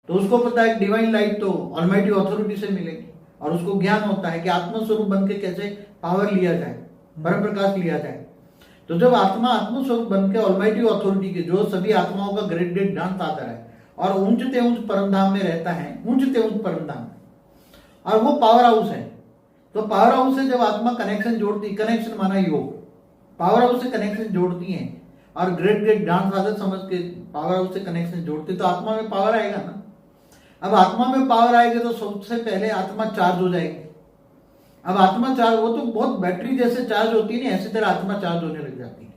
तो उसको पता है डिवाइन लाइट तो ऑलमाइटी अथॉरिटी से मिलेगी, और उसको ज्ञान होता है कि आत्मस्वरूप बन के कैसे पावर लिया जाए, परम प्रकाश लिया जाए। तो जब आत्मा आत्मस्वरूप बन के ऑलमाइटी अथॉरिटी के, जो सभी आत्माओं का ग्रेट ग्रेट ज्ञान आता है और ऊंचते ऊंच परमधाम में रहता है, ऊंचते ऊंच परमधाम में, और वो पावर हाउस है। तो पावर हाउस से जब आत्मा कनेक्शन जोड़ती, कनेक्शन माना योग, पावर हाउस से कनेक्शन जोड़ती है और ग्रेट ग्रेट ज्ञान साधक समझ के पावर हाउस से कनेक्शन जोड़ती, तो आत्मा में पावर आएगा ना। अब आत्मा में पावर आएगी तो सबसे पहले आत्मा चार्ज हो जाएगी। अब आत्मा चार्ज, वो तो बहुत बैटरी जैसे चार्ज होती है ना, ऐसी तरह आत्मा चार्ज होने लग जाती है।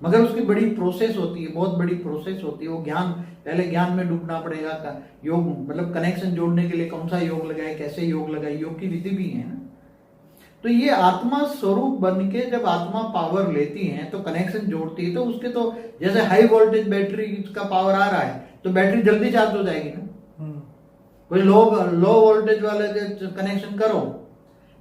मगर उसकी बड़ी प्रोसेस होती है, बहुत बड़ी प्रोसेस होती है। वो ज्ञान, पहले ज्ञान में डूबना पड़ेगा। योग मतलब कनेक्शन जोड़ने के लिए कौन सा योग लगाए, कैसे योग लगाए, योग की विधि भी है ना। तो ये आत्मा स्वरूप बन के जब आत्मा पावर लेती है तो कनेक्शन जोड़ती है, तो उसके तो जैसे हाई वोल्टेज बैटरी का पावर आ रहा है तो बैटरी जल्दी चार्ज हो जाएगी ना। कोई लो वोल्टेज वाले कनेक्शन करो,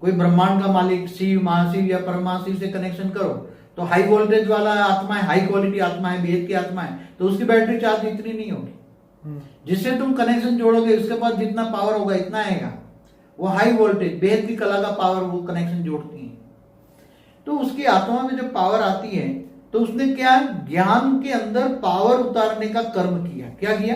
कोई ब्रह्मांड का मालिक शिव, महाशिव या परमाशिव से कनेक्शन करो, तो हाई वोल्टेज वाला आत्मा है, हाई क्वालिटी आत्मा है, वेद की आत्मा है, तो उसकी बैटरी चार्ज इतनी नहीं होगी। जिससे तुम कनेक्शन जोड़ोगे उसके पास जितना पावर होगा इतना आएगा। वो हाई वोल्टेज वेद की कला का पावर वो कनेक्शन जोड़ती है। तो उसकी आत्मा में जब पावर आती है तो उसने क्या, ज्ञान के अंदर पावर उतारने का कर्म किया। क्या किया?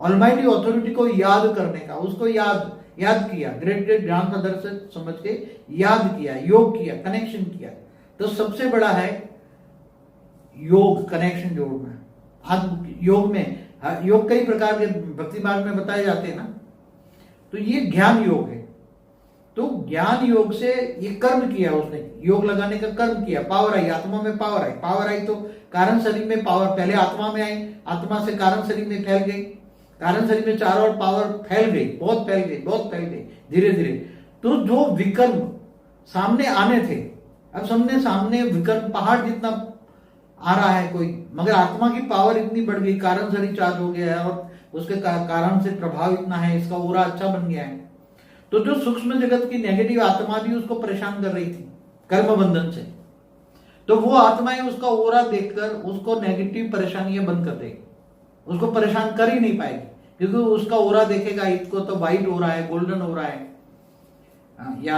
ऑलमाइटी अथॉरिटी को याद करने का, उसको याद किया, ग्रेट ग्रेट ज्ञान का दर्शन समझ के याद किया, योग किया, कनेक्शन किया। तो सबसे बड़ा है योग, कनेक्शन जोड़ना। योग में, योग कई प्रकार के भक्ति मार्ग में बताए जाते हैं ना, तो ये ज्ञान योग है। तो ज्ञान योग से ये कर्म किया उसने, योग लगाने का कर्म किया, पावर आई, आत्मा में पावर आई तो कारण शरीर में पावर पहले आत्मा में आई, आत्मा से कारण शरीर में फैल गई, कारण शरीर में चारों ओर पावर फैल गई, बहुत फैल गई धीरे धीरे। तो जो विकर्म सामने आने थे, अब सामने विकर्म पहाड़ जितना आ रहा है कोई, मगर आत्मा की पावर इतनी बढ़ गई, कारण शरीर चार्ज हो गया है और उसके कारण से प्रभाव इतना है, इसका ओरा अच्छा बन गया है। तो जो सूक्ष्म जगत की नेगेटिव आत्मा भी उसको परेशान कर रही थी कर्म बंधन से, तो वो आत्माएं उसका ओरा देखकर उसको नेगेटिव परेशानियां बंद कर देगी, उसको परेशान कर ही नहीं पाएगी, क्योंकि उसका ओरा देखेगा, इसको तो व्हाइट हो रहा है, गोल्डन हो रहा है या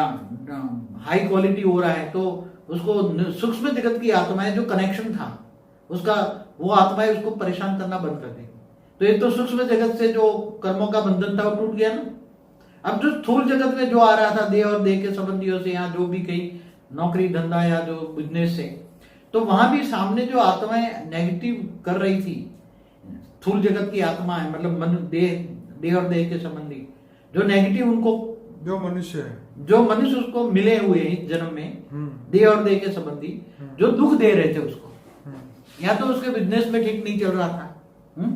हाई क्वालिटी हो रहा है, तो उसको सूक्ष्म जगत की आत्माएं, जो कनेक्शन था उसका, वो आत्माएं उसको परेशान करना बंद कर देगी। तो ये तो सूक्ष्म जगत से जो कर्मों का बंधन था वो टूट गया ना। अब जो स्थूल जगत में जो आ रहा था देह और देह के संबंधियों से, या जो भी कहीं नौकरी धंधा या जो बिजनेस से, तो वहां भी सामने जो आत्माएं नेगेटिव कर रही थी, स्थूल जगत की आत्मा है, मतलब मन, देह और देह के संबंधी जो नेगेटिव, उनको जो मनुष्य उसको मिले हुए इस जन्म में देह और देह के संबंधी जो दुख दे रहे थे उसको, या तो उसके बिजनेस में ठीक नहीं चल रहा था,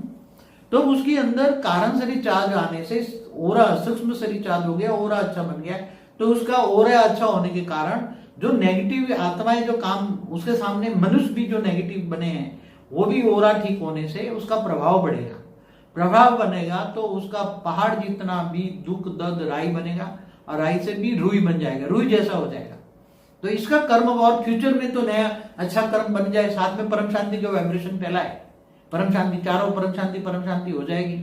तो उसके अंदर कारण शरीर चार्ज आने से ओरा, सूक्ष्म शरीर चार्ज हो गया, ओरा अच्छा बन गया। तो उसका ओरा अच्छा होने के कारण जो नेगेटिव आत्माएं जो काम उसके सामने, मनुष्य भी जो नेगेटिव बने हैं, वो भी ओरा ठीक होने से उसका प्रभाव बढ़ेगा, प्रभाव बनेगा तो उसका पहाड़ जितना भी दुख दर्द राई बनेगा, और राई से भी रुई बन जाएगा, रुई जैसा हो जाएगा। तो इसका कर्म, और फ्यूचर में तो नया अच्छा कर्म बन जाए, साथ में परम शांति का वाइब्रेशन फैलाए, परम शांति, चारों परम शांति हो जाएगी।